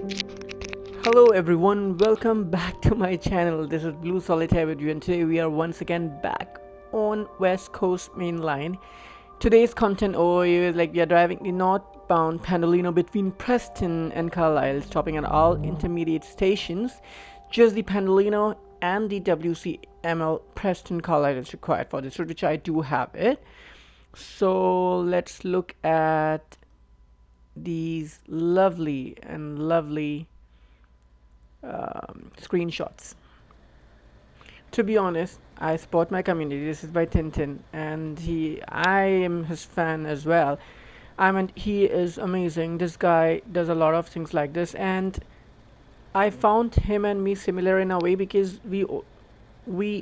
Hello everyone, welcome back to my channel. This is Blue Solitaire with you, and today we are once again back on West Coast Main Line. Today's content overview is like we are driving the northbound Pendolino between Preston and Carlisle, stopping at all intermediate stations. Just the Pendolino and the WCML Preston Carlisle is required for this route, which I do have it. So let's look at these lovely screenshots. To be honest, I support my community. This is by Tintin, and I am his fan as well. I mean, he is amazing. This guy does a lot of things like this, and I found him and me similar in a way because we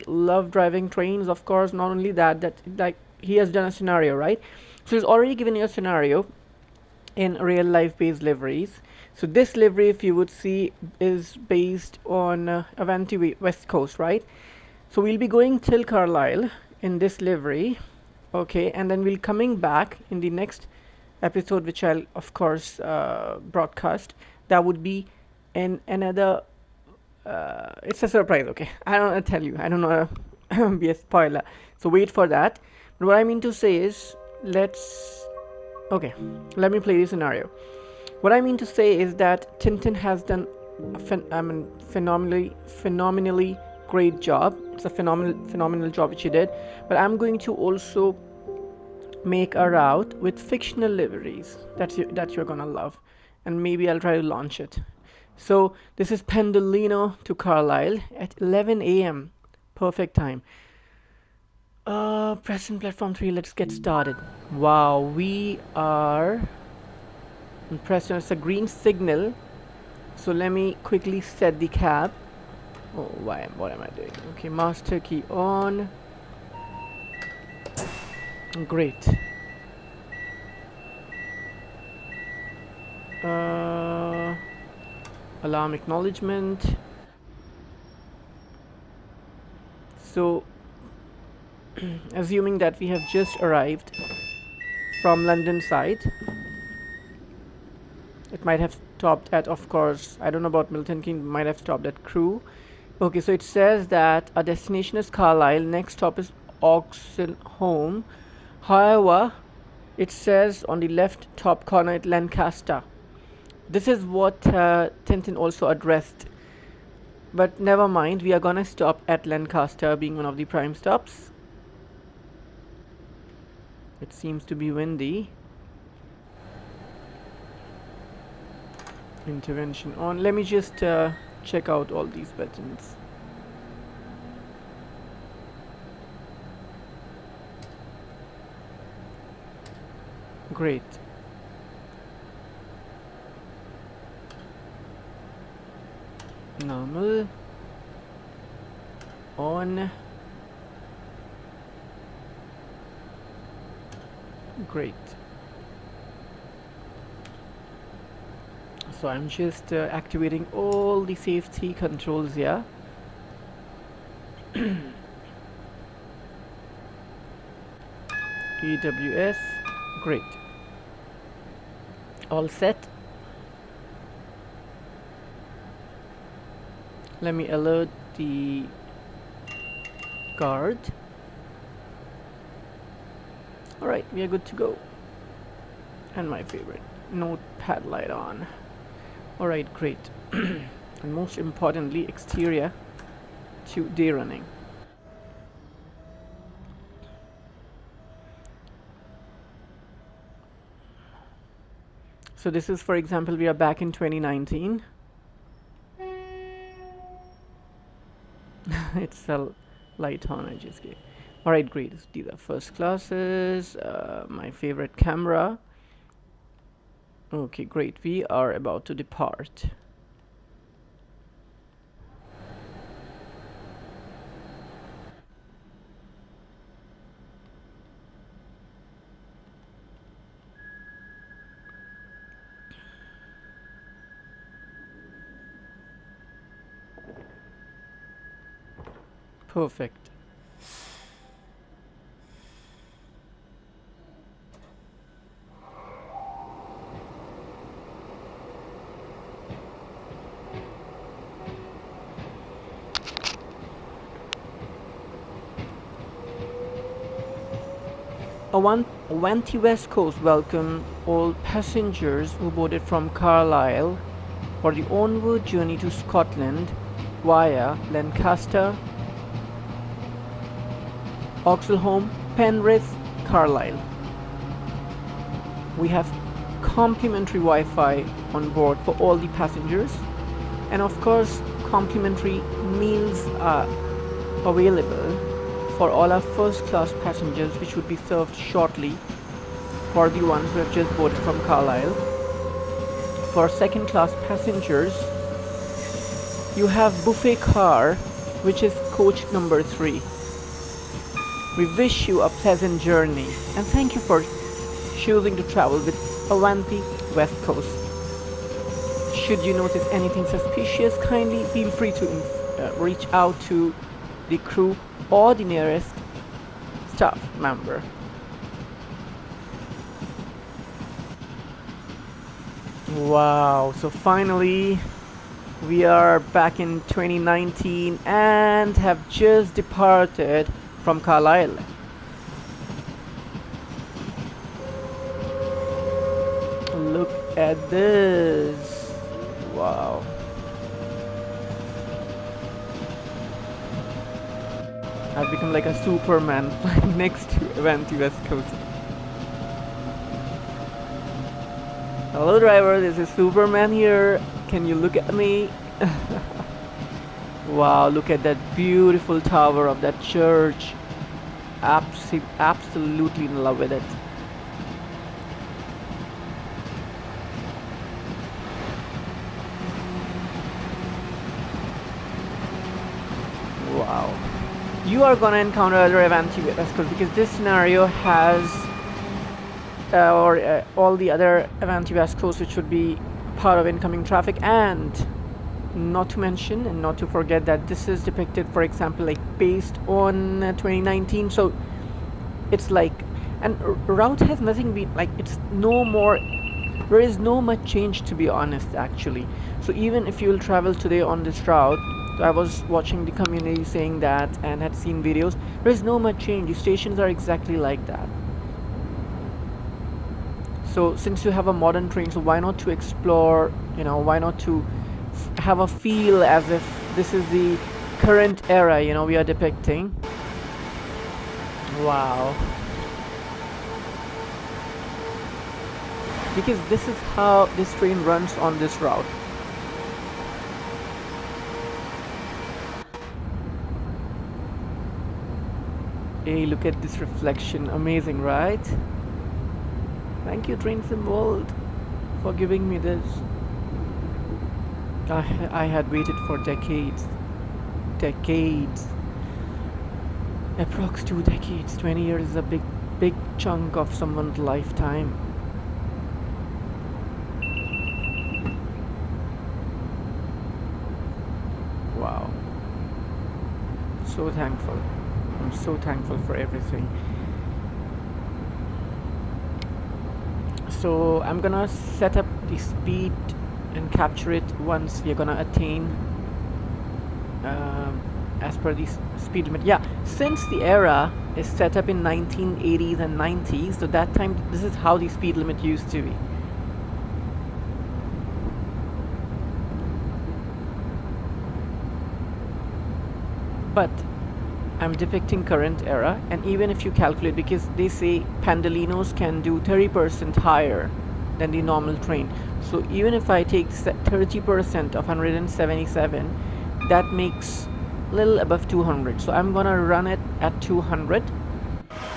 love driving trains. Of course, not only that like he has done a scenario, right? So he's already given you a scenario in real life based liveries. So this livery, if you would see, is based on Avanti West Coast, right? So we'll be going till Carlisle in this livery, okay, and then we'll coming back in the next episode, which I'll of course broadcast. That would be in another. It's a surprise, okay. I don't want to tell you. I don't want to be a spoiler. So wait for that. But what I mean to say is, let's. Okay, let me play the scenario. What I mean to say is that Tintin has done phenomenally great job. It's a phenomenal job which he did. But I'm going to also make a route with fictional liveries that you're gonna love, and maybe I'll try to launch it. So this is Pendolino to Carlisle at 11 a.m. Perfect time. Preston platform 3. Let's get started. Wow, we are in Preston. It's a green signal. So let me quickly set the cab. Oh, what am I doing? Okay, master key on. Great. Uh, Alarm acknowledgement. So, assuming that we have just arrived from London side, it might have stopped at, of course, I don't know about Milton Keynes, might have stopped at Crewe. Okay, so it says that our destination is Carlisle, next stop is Oxenholme. However, it says on the left top corner at Lancaster. This is what Tintin also addressed. But never mind, we are gonna stop at Lancaster, being one of the prime stops. It seems to be windy. Intervention on. Let me just check out all these buttons. Great. Normal. On. Great. So I'm just activating all the safety controls here. EWS. Great. All set. Let me alert the guard. Alright, we are good to go. And my favorite, notepad light on. Alright, great. And most importantly, exterior to day running. So this is, for example, we are back in 2019. It's a light on, I just gave. Alright, great. These are first classes. My favorite camera. Okay, great. We are about to depart. Perfect. Avanti West Coast welcome all passengers who boarded from Carlisle for the onward journey to Scotland via Lancaster, Oxelholme, Penrith, Carlisle. We have complimentary Wi-Fi on board for all the passengers, and of course complimentary meals are available for all our first class passengers, which would be served shortly for the ones who have just boarded from Carlisle. For second class passengers, you have buffet car, which is coach number 3. We wish you a pleasant journey and thank you for choosing to travel with Avanti West Coast. Should you notice anything suspicious, kindly feel free to reach out to the crew or the nearest staff member. Wow, so finally we are back in 2019 and have just departed from Carlisle. Look at this. Wow. I've become like a Superman flying next to Avanti West Coast. Hello driver, this is Superman here. Can you look at me? Wow, look at that beautiful tower of that church. Absolutely in love with it. Wow. You are gonna encounter other Avanti West Coast because this scenario has all the other Avanti West Coast, which would be part of incoming traffic, and not to mention and not to forget that this is depicted, for example, like based on 2019, so it's like, and route has nothing been like, it's no more, there is no much change, to be honest, actually. So even if you will travel today on this route, I was watching the community saying that and had seen videos, there is no much change. The stations are exactly like that. So since you have a modern train, so why not to explore, you know, why not to have a feel as if this is the current era, you know, we are depicting. Wow. Because this is how this train runs on this route. Hey, look at this reflection. Amazing, right? Thank you, Train Symbol, for giving me this. I had waited for decades. Approx 2 decades. 20 years is a big chunk of someone's lifetime. Wow. So thankful. I'm so thankful for everything. So I'm gonna set up the speed and capture it once we're gonna attain as per the speed limit. Yeah, since the era is set up in 1980s and 90s, so that time this is how the speed limit used to be. But I'm depicting current era, and even if you calculate, because they say Pendolinos can do 30% higher than the normal train, so even if I take 30% of 177, that makes a little above 200. So I'm gonna run it at 200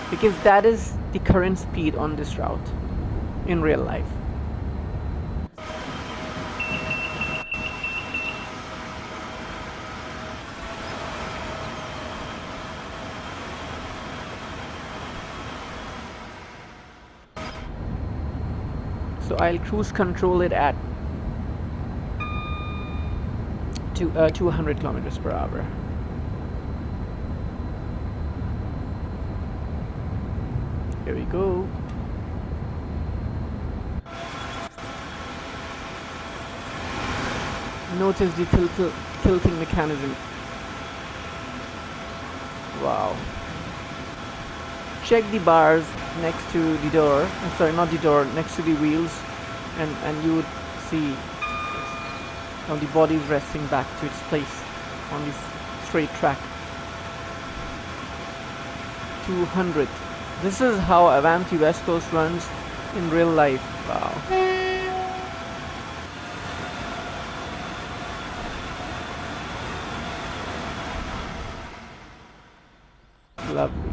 because that is the current speed on this route in real life. So I'll cruise control it at 200 kilometers per hour. Here we go. Notice the tilting mechanism. Wow. Check the bars next to the door. Sorry, not the door, next to the wheels, and you would see how the body is resting back to its place on this straight track. 200. This is how Avanti West Coast runs in real life. Wow. Lovely.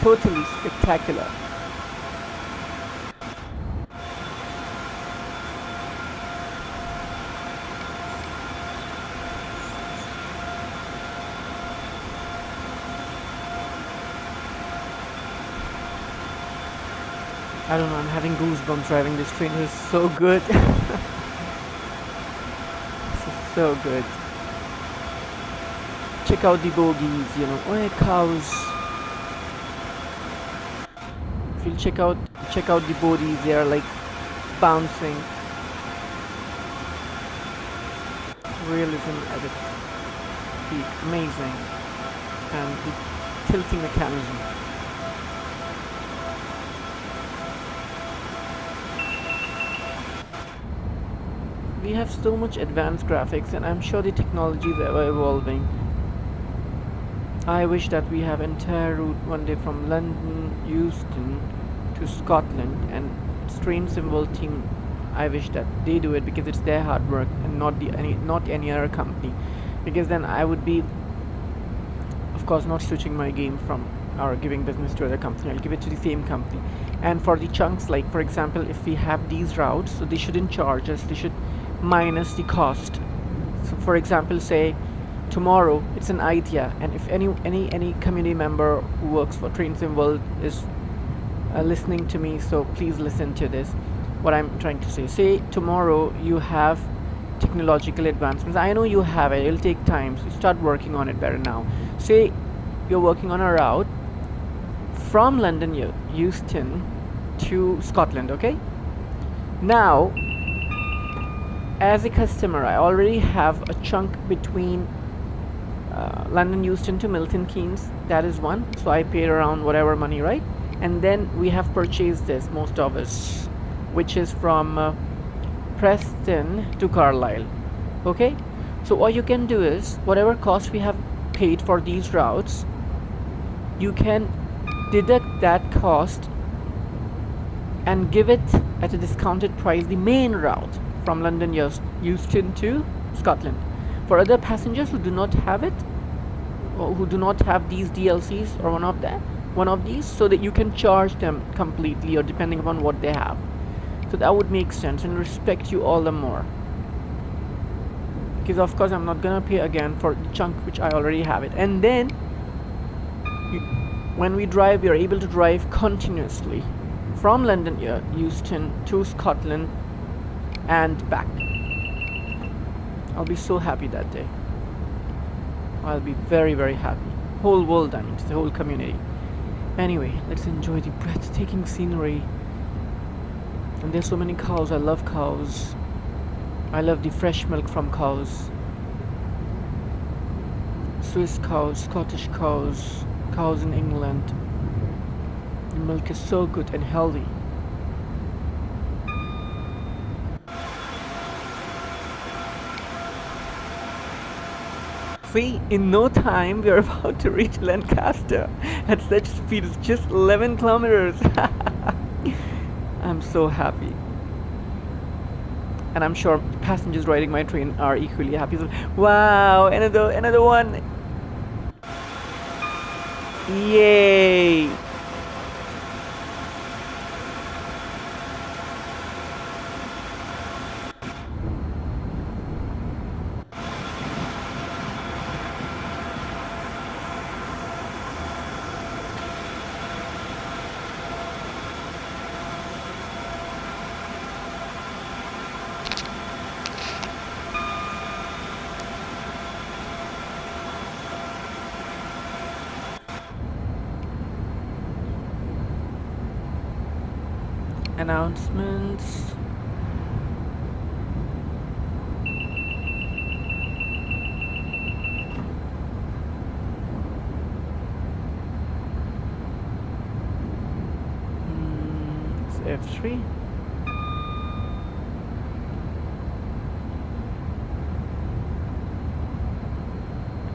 Totally spectacular. I don't know, I'm having goosebumps driving this train. This is so good. This is so good. Check out the bogies, you know. Oh, cows. If you check out the bogies, they are like bouncing. Realism at its peak. Amazing. And the tilting mechanism. We have so much advanced graphics, and I'm sure the technology is ever evolving. I wish that we have entire route one day from London, Euston to Scotland, and Train Symbol team. I wish that they do it because it's their hard work and not any other company. Because then I would be, of course, not switching my game from or giving business to other company. I'll give it to the same company. And for the chunks, like for example, if we have these routes, so they shouldn't charge us. They should minus the cost. So for example, say tomorrow it's an idea, and if any community member who works for Train Symbol is listening to me, so please listen to this. What I'm trying to say tomorrow you have technological advancements. I know you have it. It'll take time, so start working on it better now. Say you're working on a route from London, Euston to Scotland. Okay, now as a customer, I already have a chunk between London Euston to Milton Keynes. That is one. So I paid around whatever money, right? And then we have purchased this, most of us, which is from Preston to Carlisle. Okay? So what you can do is, whatever cost we have paid for these routes, you can deduct that cost and give it at a discounted price the main route from London Euston to Scotland. For other passengers who do not have it, or who do not have these DLCs or one of these, so that you can charge them completely or depending upon what they have. So that would make sense and respect you all the more. Because of course I'm not gonna pay again for the chunk which I already have it. And then when we drive, we are able to drive continuously from London Euston to Scotland and back. I'll be so happy that day. I'll be very, very happy. Whole world, I mean, the whole community. Anyway, let's enjoy the breathtaking scenery. And there's so many cows. I love cows. I love the fresh milk from cows. Swiss cows, Scottish cows, cows in England. The milk is so good and healthy. See, in no time we are about to reach Lancaster at such speed. It's just 11 kilometers. I'm so happy. And I'm sure passengers riding my train are equally happy. So, wow, another one. Yay. Announcements. F3.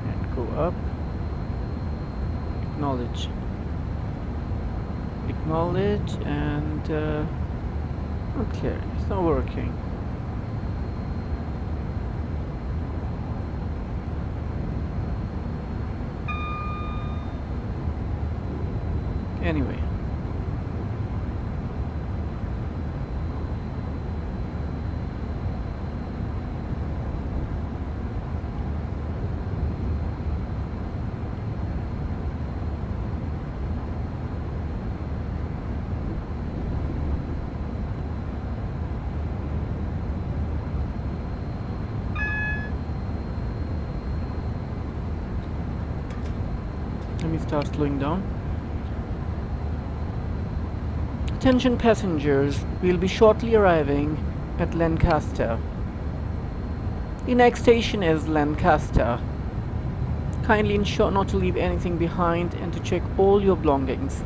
And go up. Acknowledge. Acknowledge and okay, it's not working. Anyway. Let me start slowing down. Attention passengers, we'll be shortly arriving at Lancaster. The next station is Lancaster. Kindly ensure not to leave anything behind and to check all your belongings.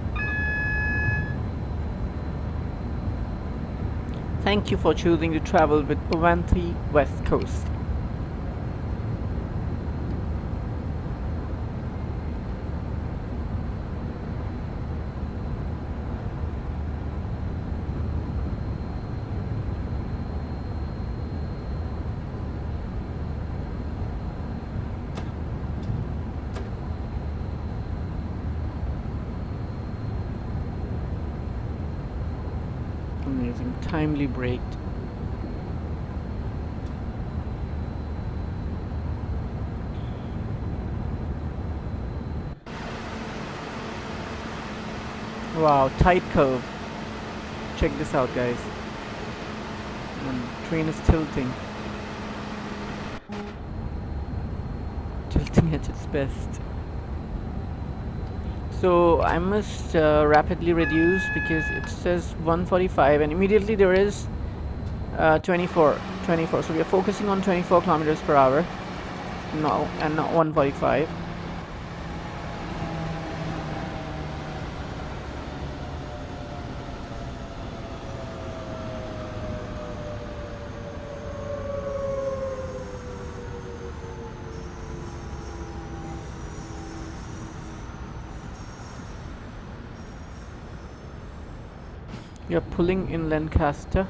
Thank you for choosing to travel with Avanti West Coast. Amazing, timely braked. Wow, tight curve. Check this out, guys. And train is tilting. Tilting at its best. So I must rapidly reduce because it says 145 and immediately there is 24. So we are focusing on 24 kilometers per hour. No, and not 145. We are pulling in Lancaster.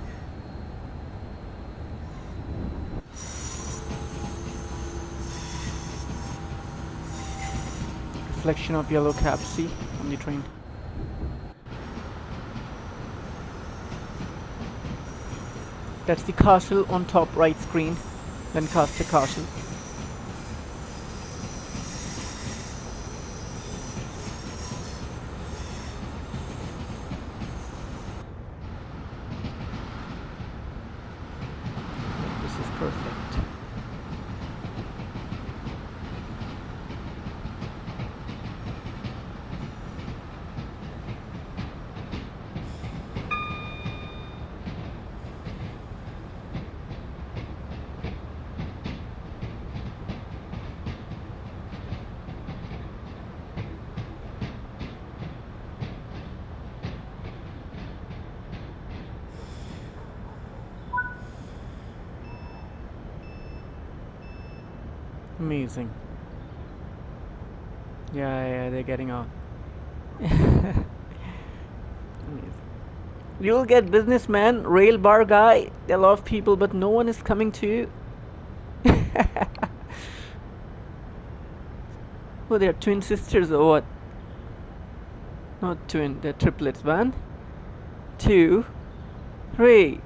Reflection of yellow cap C on the train. That's the castle on top right screen. Lancaster Castle. This is perfect. Amazing. Yeah, they're getting out. Amazing. You'll get businessman, rail bar guy. There are a lot of people, but no one is coming to you. Oh, they're twin sisters or what? Not twin, they're triplets. 1, 2, 3.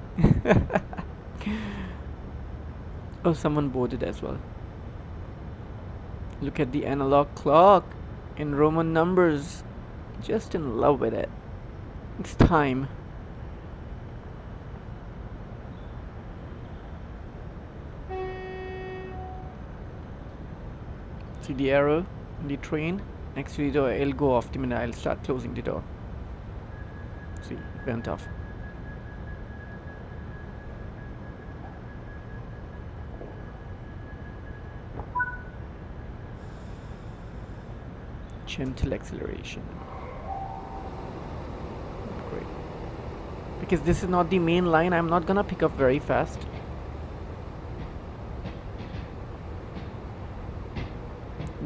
Oh, someone boarded as well. Look at the analog clock in Roman numbers. Just in love with it. It's time. See the arrow in the train next to the door. It'll go off the minute I'll start closing the door. See, it went off. Gentle acceleration. Great. because this is not the main line. I'm not gonna pick up very fast.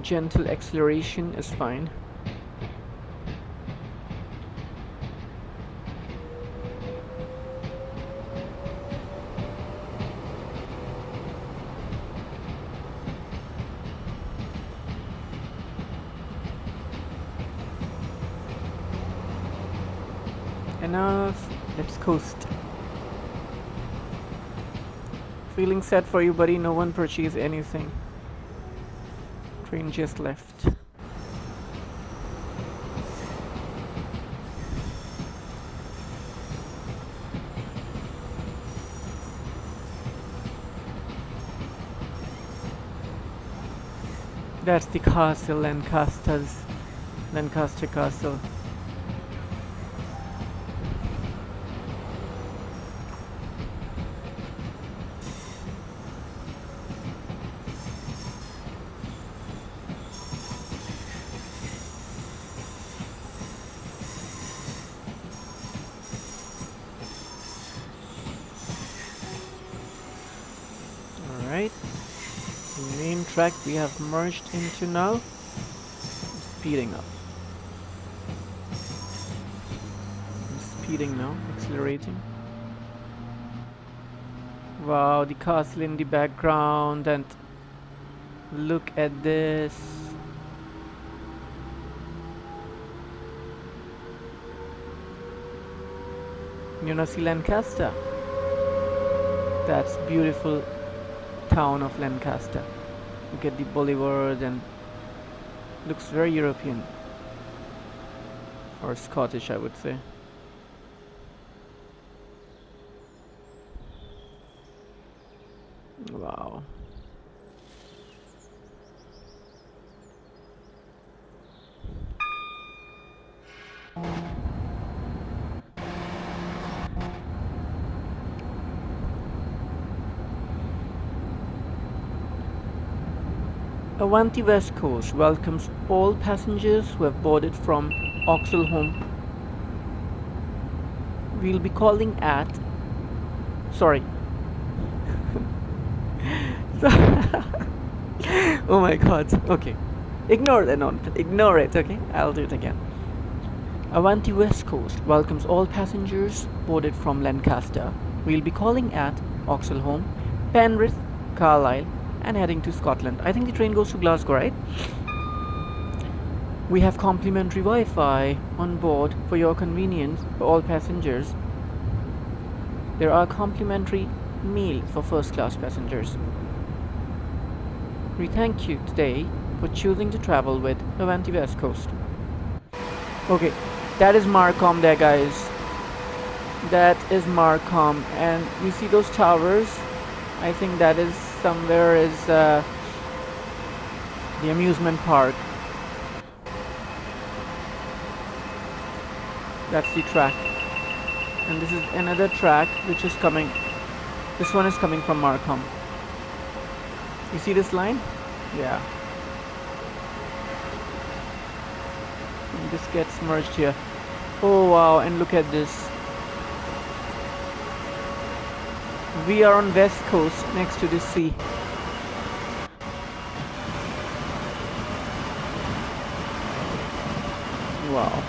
Gentle acceleration is fine. Enough. Let's coast. Feeling sad for you, buddy. No one purchased anything. Train just left. That's the castle, Lancaster Castle. Alright. The main track we have merged into now. Speeding up. I'm speeding now, accelerating. Wow, the castle in the background, and look at this. You know, see Lancaster. That's beautiful town of Lancaster. Look at the boulevard, and looks very European, or Scottish, I would say. Wow. Avanti West Coast welcomes all passengers who have boarded from Oxelholme. We'll be calling at... Sorry. Oh my god. Okay. Ignore that. No, ignore it. Okay, I'll do it again. Avanti West Coast welcomes all passengers boarded from Lancaster. We'll be calling at Oxelholme, Penrith, Carlisle, and heading to Scotland. I think the train goes to Glasgow, right? We have complimentary Wi-Fi on board for your convenience for all passengers. There are complimentary meals for first-class passengers. We thank you today for choosing to travel with Avanti West Coast. Okay, that is Markham there, guys. That is Markham, and you see those towers? I think that is somewhere is the amusement park. That's the track, and this is another track which is coming. This one is coming from Markham. You see this line? Yeah. And this gets merged here. Oh wow, and look at this. We are on West Coast next to the sea. Wow.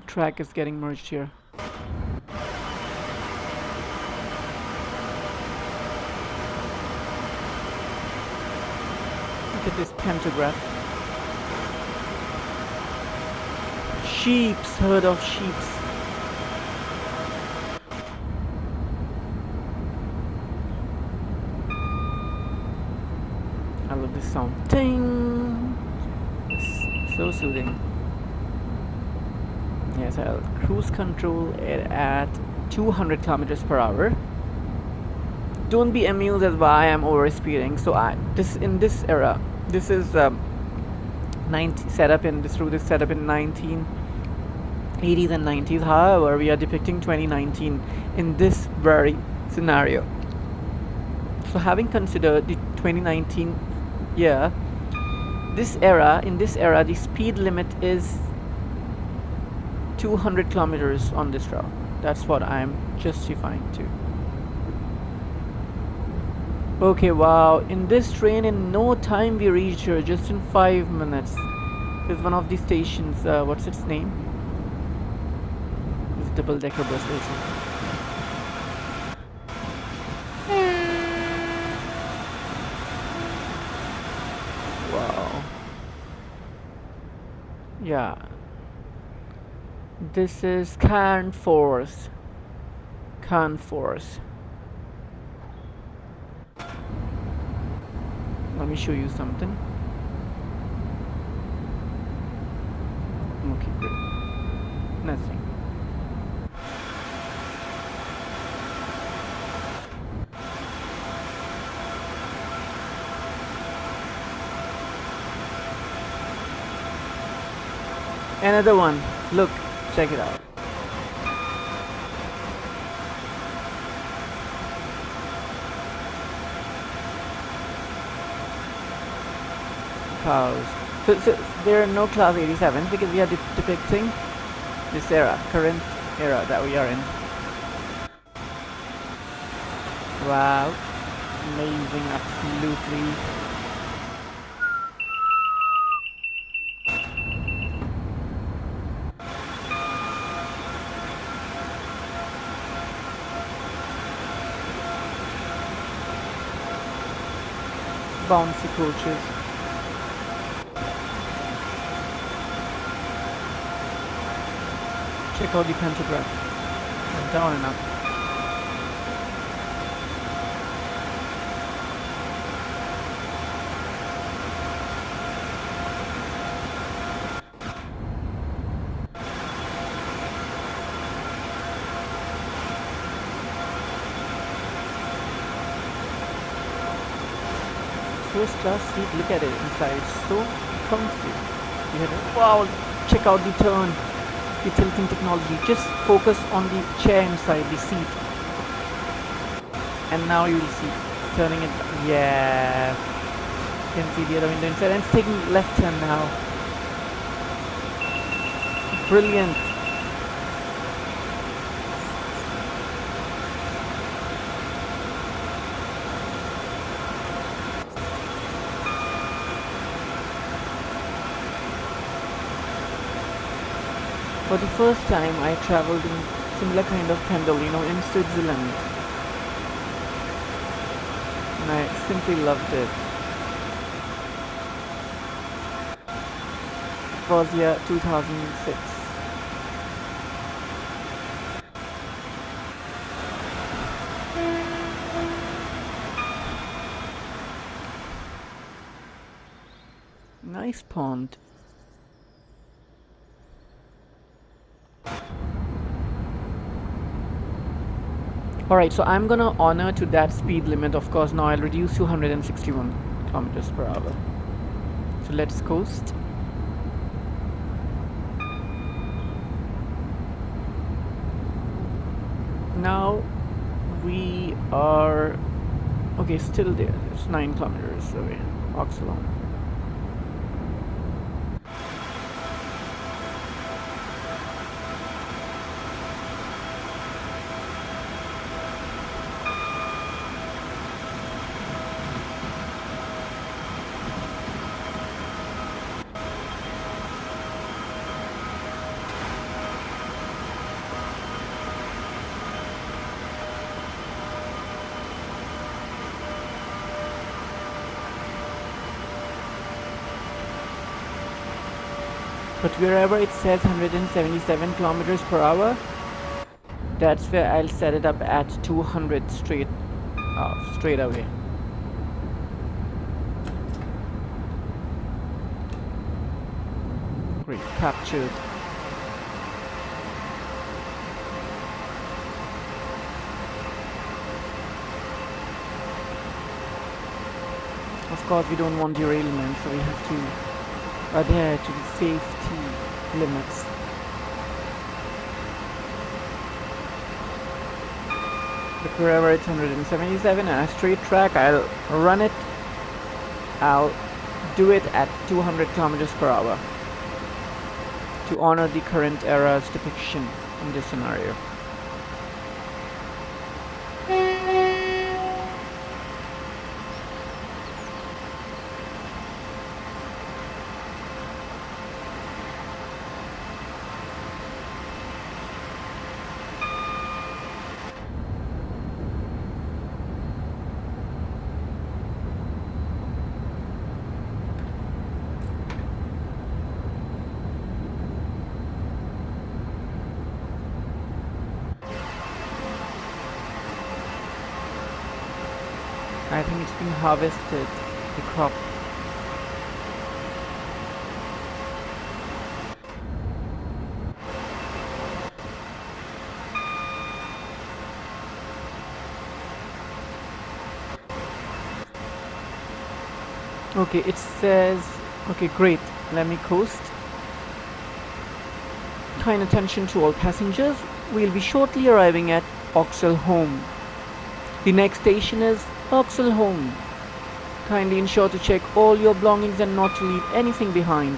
Track is getting merged here. Look at this pantograph. Sheeps, herd of sheeps. I love this sound. Ting! It's so soothing. Yes, I'll cruise control it at 200 kilometers per hour. Don't be amused at why I'm over speeding. So in this era, this is setup in 1980s and 90s. However, we are depicting 2019 in this very scenario. So having considered the 2019 here, in this era, the speed limit is 200 kilometers on this route. That's what I'm justifying to. Okay, wow, in this train, in no time we reached here, just in 5 minutes. There's one of the stations, what's its name? It's double-decker bus station. Wow. Yeah. This is Canforth. Let me show you something. Okay, great. Nothing. Another one. Look, check it out. Cows. So there are no class 87s because we are depicting this era, current era that we are in. Wow. Amazing, absolutely. Bouncy coaches. Check out the pantograph. Down and up. First class seat, look at it inside, it's so comfy. Wow, check out the turn, the tilting technology. Just focus on the chair inside the seat, and now you will see turning it. Yeah, you can see the other window inside, and it's taking left turn now. Brilliant. For the first time, I traveled in similar kind of pendle, in Switzerland. And I simply loved it. It was year 2006. Nice pond. Alright, so I'm gonna honor to that speed limit, of course. Now I'll reduce to 161 kilometers per hour. So let's coast. Now we are okay, still there. It's 9 kilometers away. Oxalon. But wherever it says 177 kilometers per hour, that's where I'll set it up at 200 straight away. Great, captured. Of course, we don't want derailment, so we have to adhere to the safety limits. But wherever it's 177 and a straight track, I'll run it. I'll do it at 200 kilometers per hour to honor the current era's depiction in this scenario. I think it's been harvested, the crop. Okay, it says, okay, great, let me coast. Kind attention to all passengers, we'll be shortly arriving at Oxelholme. The next station is Oxelholme. Kindly ensure to check all your belongings and not to leave anything behind.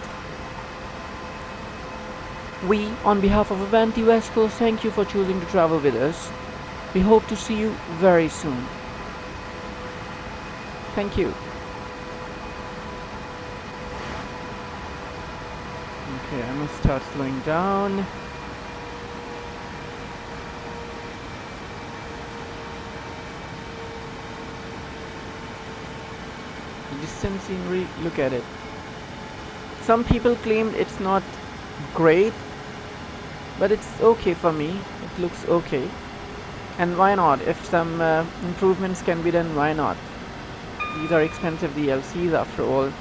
We, on behalf of Avanti West Coast, thank you for choosing to travel with us. We hope to see you very soon. Thank you. Okay, I must start slowing down. Distant scenery, look at it. Some people claim it's not great, but it's okay for me. It looks okay. And why not? If some improvements can be done, why not? These are expensive DLCs after all.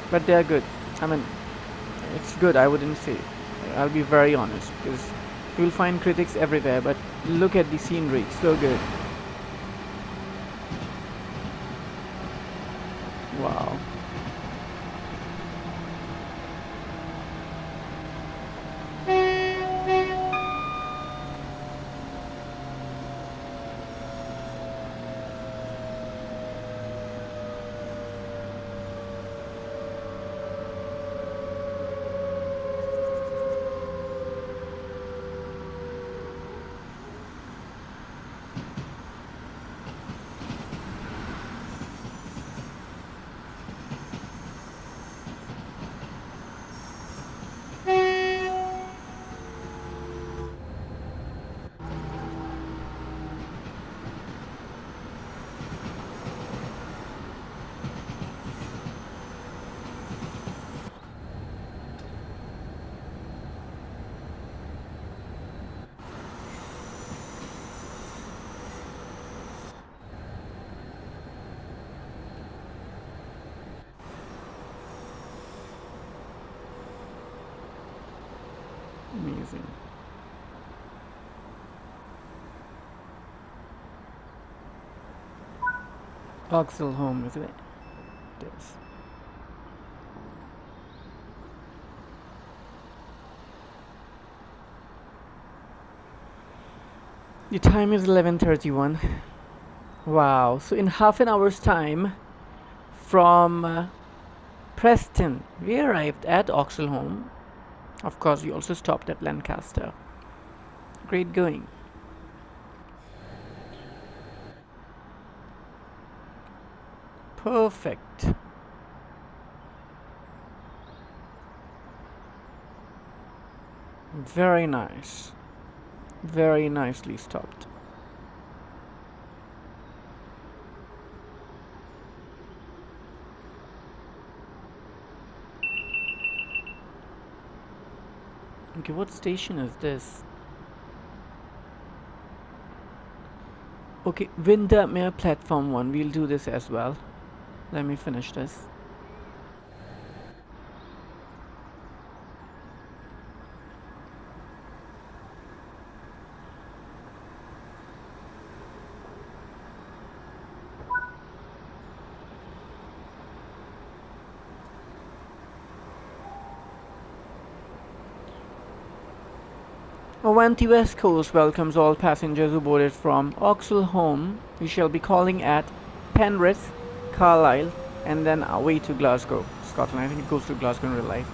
But they're good. I mean, it's good, I wouldn't say. I'll be very honest, because you'll find critics everywhere, but look at the scenery, so good. Wow. Amazing. Oxelholme, isn't it? It is. The time is 11:31. Wow, so in half an hour's time from Preston, we arrived at Oxelholme. Of course, we also stopped at Lancaster. Great going. Perfect. Very nice. Very nicely stopped. Okay, what station is this? Okay, Windermere Platform 1. We'll do this as well. Let me finish this. Avanti West Coast welcomes all passengers who boarded from Oxelholme. We shall be calling at Penrith, Carlisle, and then away to Glasgow, Scotland. I think it goes to Glasgow in real life.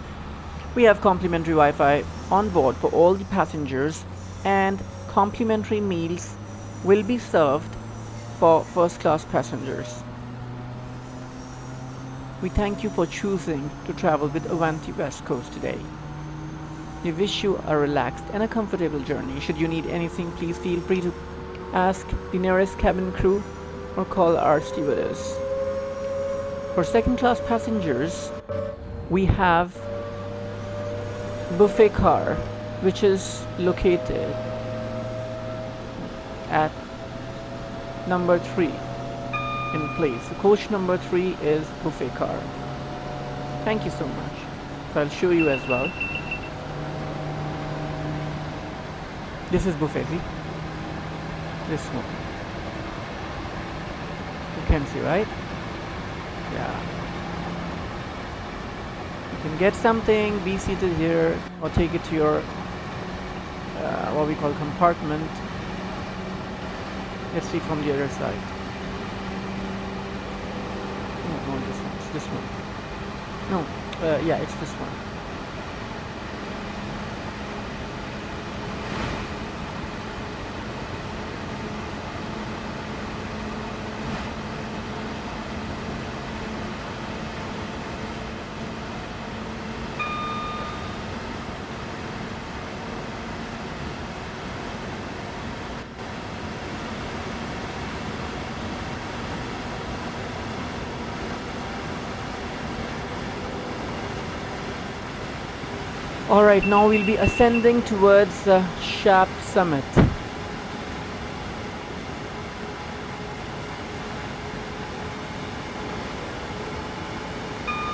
We have complimentary Wi-Fi on board for all the passengers, and complimentary meals will be served for first class passengers. We thank you for choosing to travel with Avanti West Coast today. We wish you a relaxed and a comfortable journey. Should you need anything, please feel free to ask the nearest cabin crew or call our stewardess. For second class passengers, we have buffet car, which is located at number 3 in place. The coach number 3 is buffet car. Thank you so much. So I'll show you as well. This is buffet, see? This one. You can see, right? Yeah. You can get something, be seated here, or take it to your what we call compartment. Let's see from the other side. No, this one. It's this one. No, yeah, it's this one. Alright, now we'll be ascending towards the Shap summit.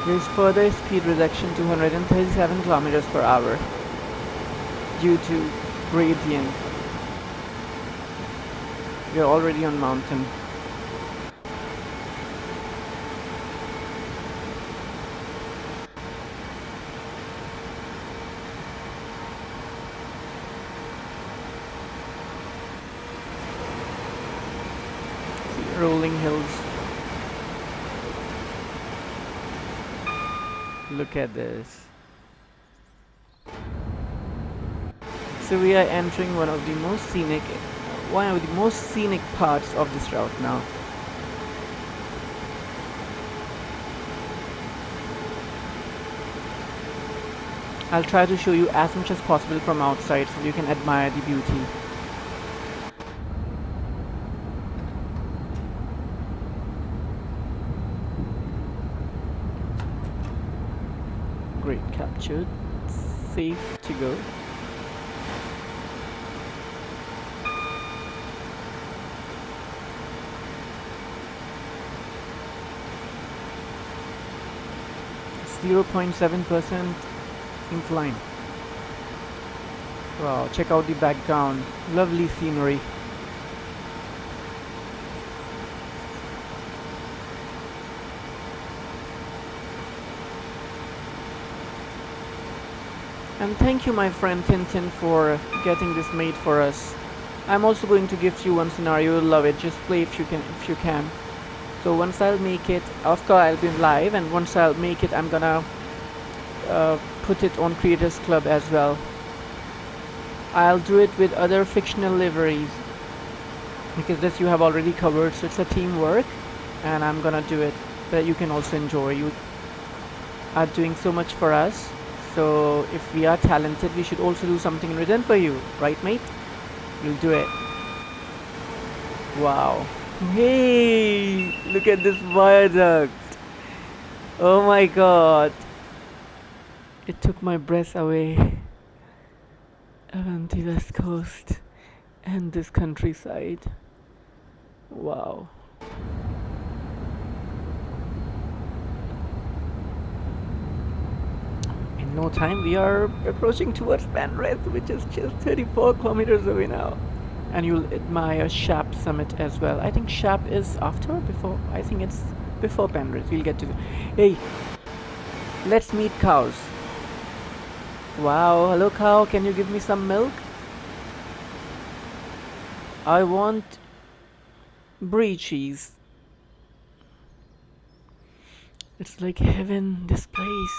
There is further speed reduction to 137 kilometers per hour due to gradient. We are already on mountain. Rolling hills. Look at this. So we are entering one of the most scenic parts of this route now. I'll try to show you as much as possible from outside so you can admire the beauty. Great, captured. Safe to go. It's 0.7% incline. Wow, check out the background. Lovely scenery. And thank you, my friend Tintin, for getting this made for us. I'm also going to gift you one scenario. You'll love it. Just play if you can. So once I'll make it, after I'll be live, and once I'll make it, I'm gonna put it on Creators Club as well. I'll do it with other fictional liveries because this you have already covered. So it's a teamwork, and I'm gonna do it that you can also enjoy. You are doing so much for us. So if we are talented, we should also do something in return for you, right, mate? You'll do it. Wow. Hey, look at this viaduct. Oh my god. It took my breath away. Avanti West Coast and this countryside. Wow. In no time we are approaching towards Penrith, which is just 34 kilometers away now. And you'll admire Shap summit as well. I think Shap is after or before? I think it's before Penrith. We'll get to. Hey, let's meet cows. Wow, hello cow, can you give me some milk? I want brie cheese. It's like heaven, this place.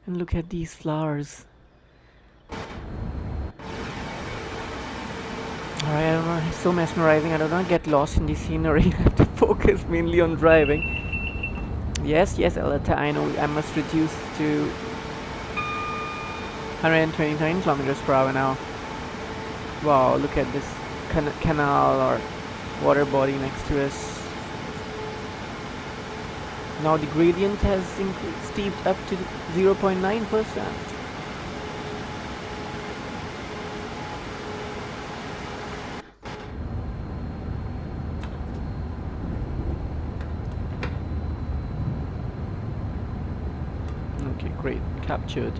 And look at these flowers. Alright, I don't know, it's so mesmerizing. I don't want to get lost in the scenery. I have to focus mainly on driving. Yes, yes, Aletta, I know I must reduce to 129 kilometers per hour now. Wow, look at this canal or water body next to us. Now the gradient has steeped up to 0.9%. Okay, great, captured.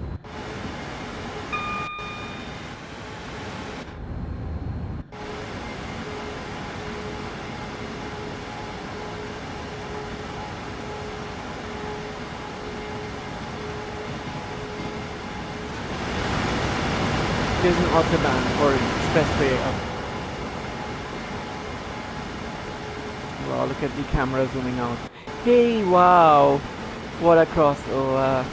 There's an autobahn or expressway up. Wow, look at the camera zooming out. Hey, wow! What a crossover!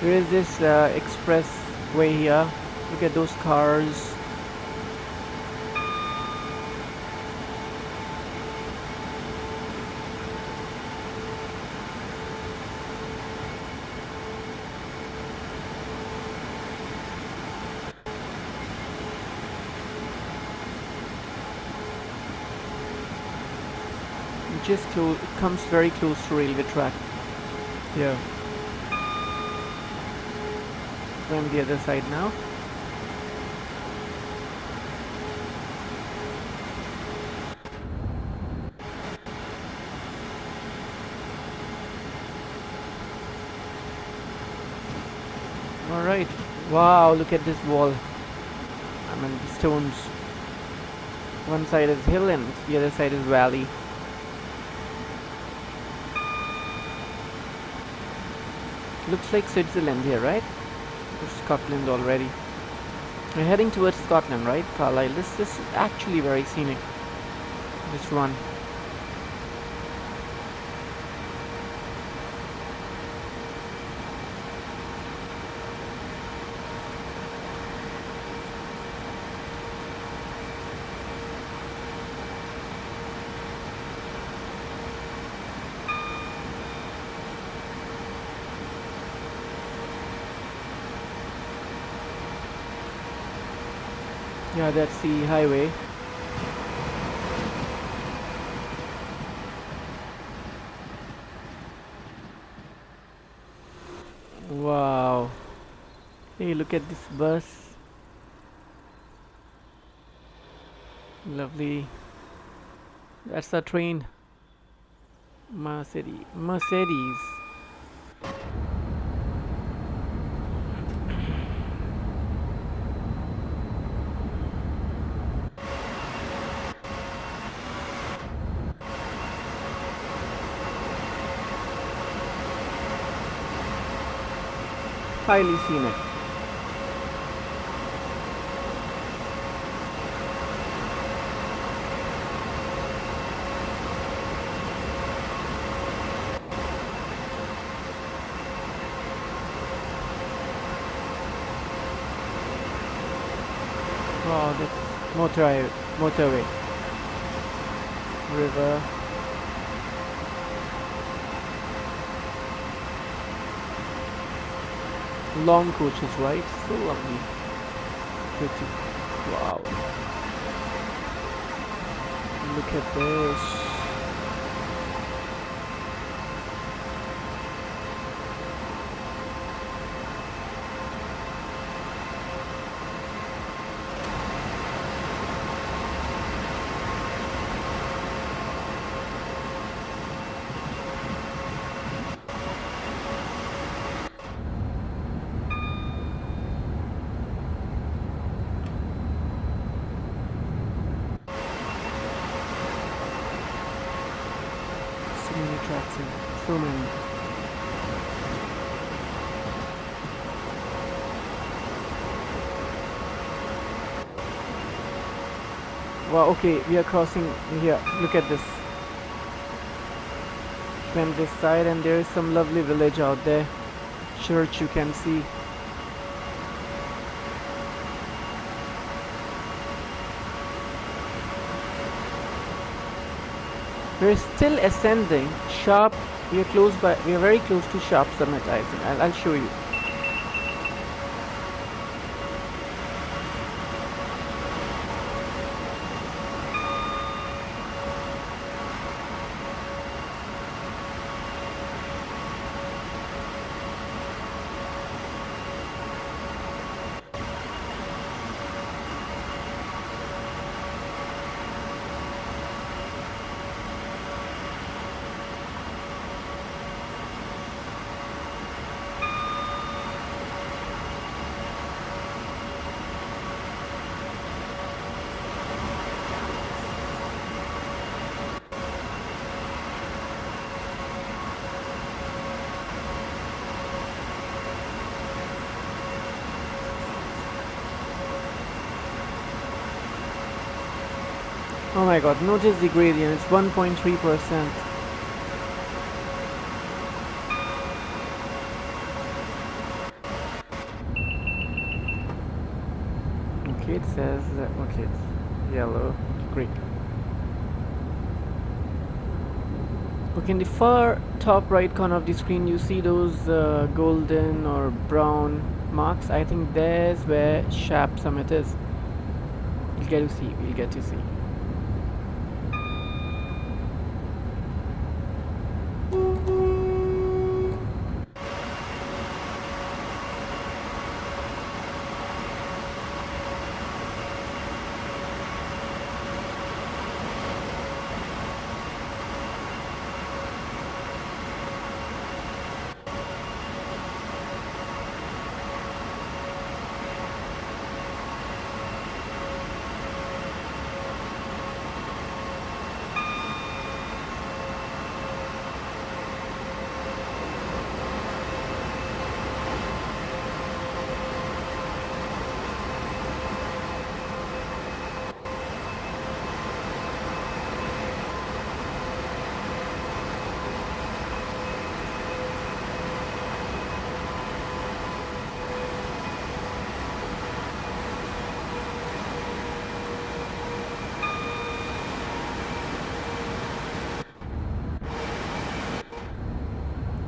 There is this expressway here. Look at those cars. Just close, it comes very close to railway track. Yeah. We're on the other side now. Alright. Wow, look at this wall. I mean, the stones. One side is hill and the other side is valley. Looks like Switzerland here, right? Or Scotland already. We're heading towards Scotland, right? Carlisle. This is actually very scenic. This run. Yeah, that's the highway. Wow. Hey, look at this bus. Lovely. That's the train. Mercedes. Highly scenic. Wow, that's motorway. River. Long coaches, right? So lovely. Pretty. Wow. Look at this. So many tracks here. So many. Wow, okay, we are crossing here. Look at this. From this side, and there is some lovely village out there. Church you can see. We're still ascending. Sharp. We are close by. We are very close to Sharp Summit. I think. I'll show you. Oh my god, notice the gradient, it's 1.3%. Okay, it says that, okay, it's yellow, great. Okay, in the far top right corner of the screen you see those golden or brown marks. I think there's where Sharp Summit is. We'll get to see.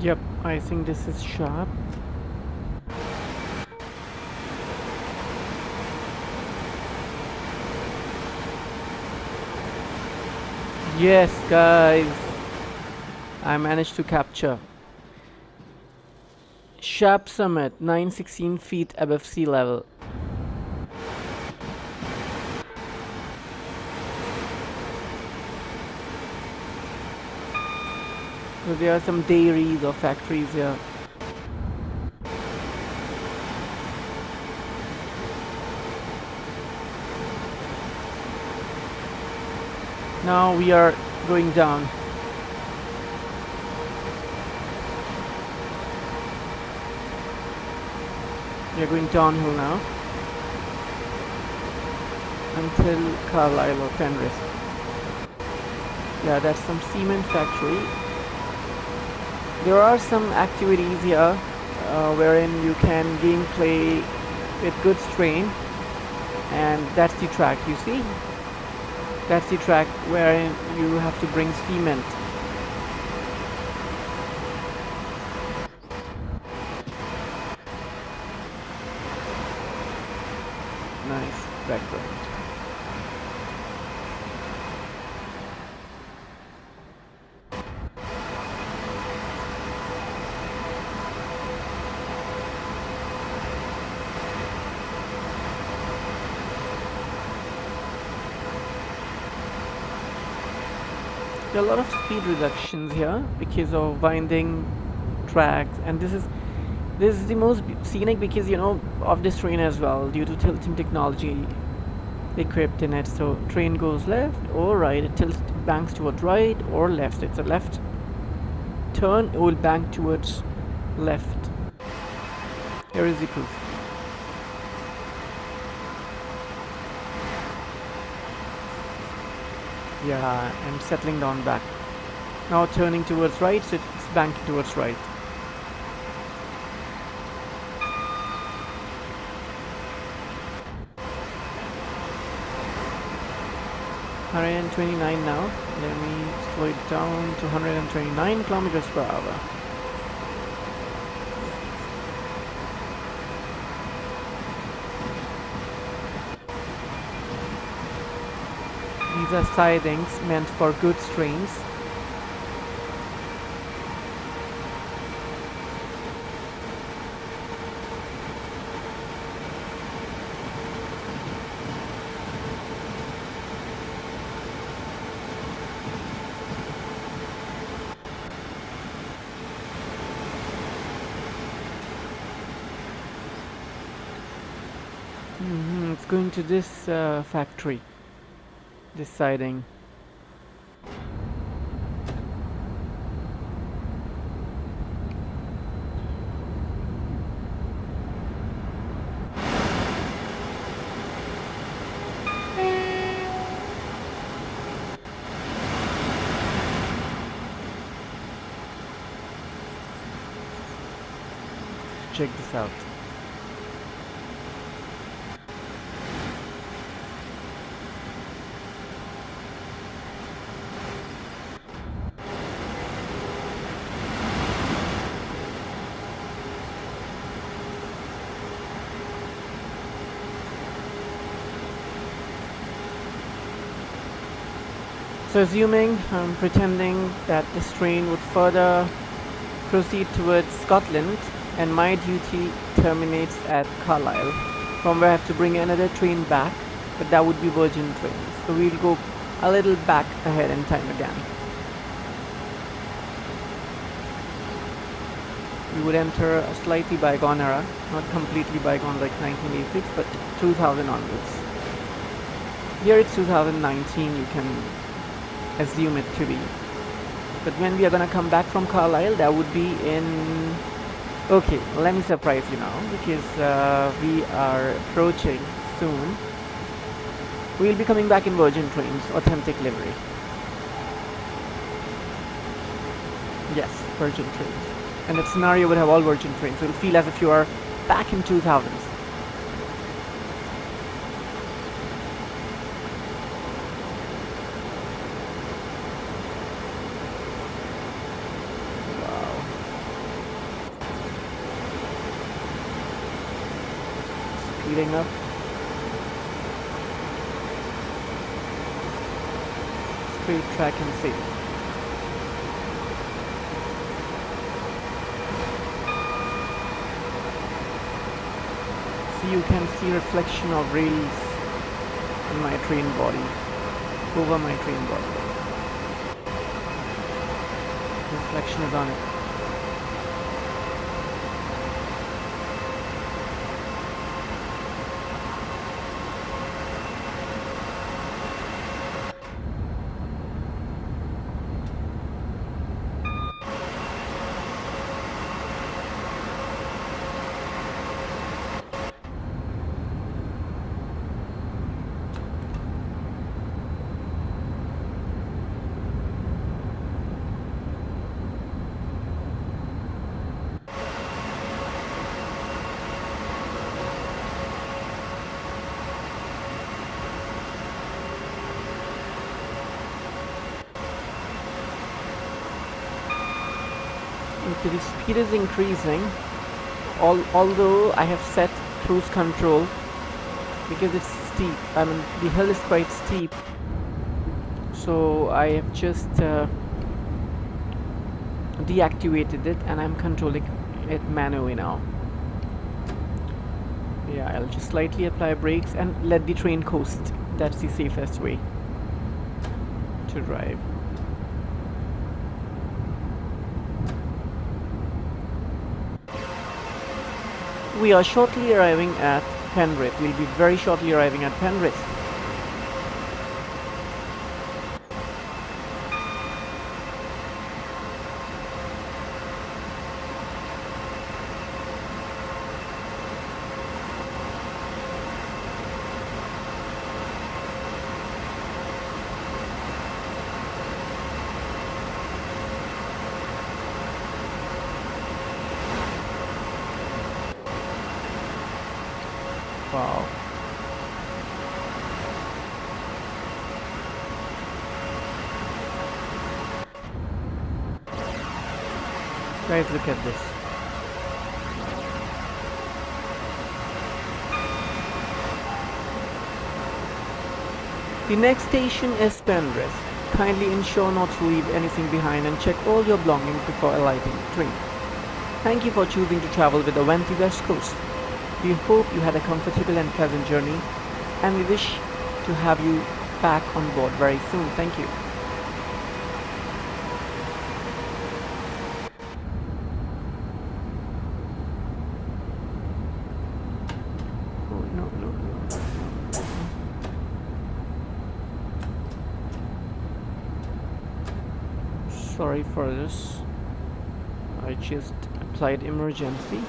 Yep, I think this is Sharp. Yes, guys, I managed to capture Sharp Summit, 916 feet above sea level. So there are some dairies or factories here. Now we are going down. We are going downhill now until Carlisle or Penrith. Yeah, that's some cement factory. There are some activities here wherein you can gameplay with good strain, and that's the track, you see? That's the track wherein you have to bring cement. Nice background. There are a lot of speed reductions here because of winding tracks, and this is the most scenic because, you know, of this train as well, due to tilting technology equipped in it. So train goes left or right, it tilts, banks toward right or left. It's a left turn, it will bank towards left. Here is the proof. Yeah, I'm settling down back. Now turning towards right, so it's banking towards right. 129 now. Let me slow it down to 129 kilometers per hour. These are sidings meant for goods trains. It's going to this factory, this siding. Check this out. So assuming, pretending that this train would further proceed towards Scotland and my duty terminates at Carlisle, from where I have to bring another train back, but that would be Virgin trains. So we'll go a little back ahead in time again. We would enter a slightly bygone era, not completely bygone like 1986, but 2000 onwards. Here it's 2019, you can assume it to be. But when we are gonna come back from Carlisle, that would be in... Okay, let me surprise you now, because we are approaching soon. We'll be coming back in Virgin trains, authentic livery. Yes, Virgin trains. And that scenario would have all Virgin trains, so it'll feel as if you are back in 2000s. Speeding up. Straight track and safe. So you can see reflection of rails in my train body, over my train body. Reflection is on it. Okay, the speed is increasing, although I have set cruise control because it's steep. I mean, the hill is quite steep, so I have just deactivated it and I'm controlling it manually now. Yeah, I'll just slightly apply brakes and let the train coast. That's the safest way to drive. We are shortly arriving at Penrith. We'll be very shortly arriving at Penrith. Wow. Guys, look at this. The next station is Penrith. Kindly ensure not to leave anything behind and check all your belongings before alighting the train. Thank you for choosing to travel with Avanti West Coast. We hope you had a comfortable and pleasant journey, and we wish to have you back on board very soon. Thank you. Oh, no, no, no. Sorry for this. I just applied emergency.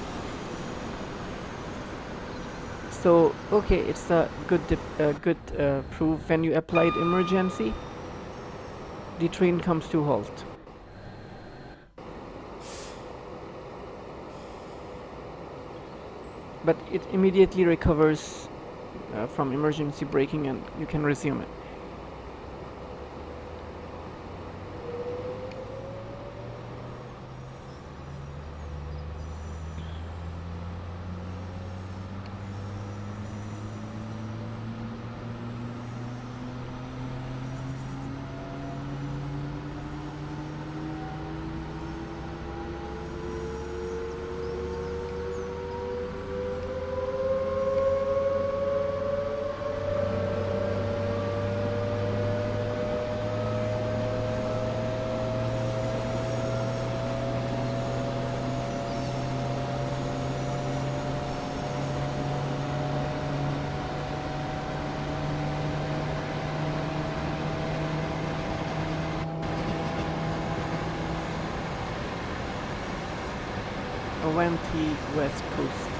So, okay, it's a good proof. When you applied emergency, the train comes to halt. But it immediately recovers from emergency braking and you can resume it. Avanti West Coast.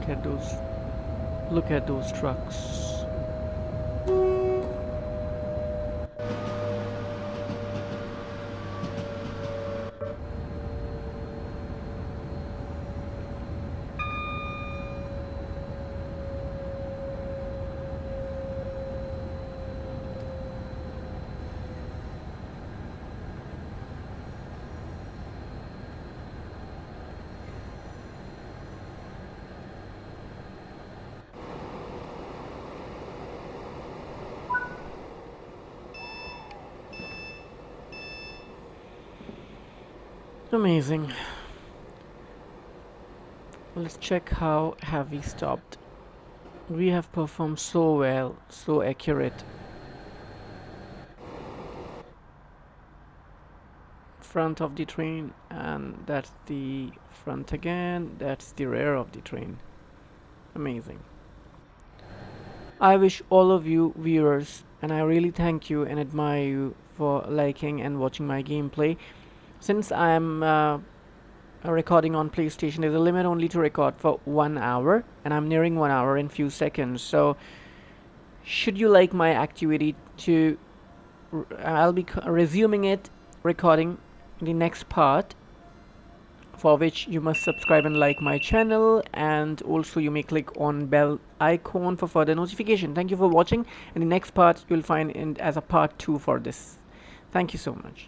Look at those. Look at those trucks. Amazing. Let's check how have we stopped. We have performed so well, so accurate. Front of the train, and that's the front again, that's the rear of the train. Amazing. I wish all of you viewers, and I really thank you and admire you for liking and watching my gameplay. Since I'm recording on PlayStation, there's a limit only to record for 1 hour, and I'm nearing 1 hour in few seconds. So, should you like my activity to, I'll be resuming it, recording the next part, for which you must subscribe and like my channel, and also you may click on bell icon for further notification. Thank you for watching, and the next part you'll find in as a part 2 for this. Thank you so much.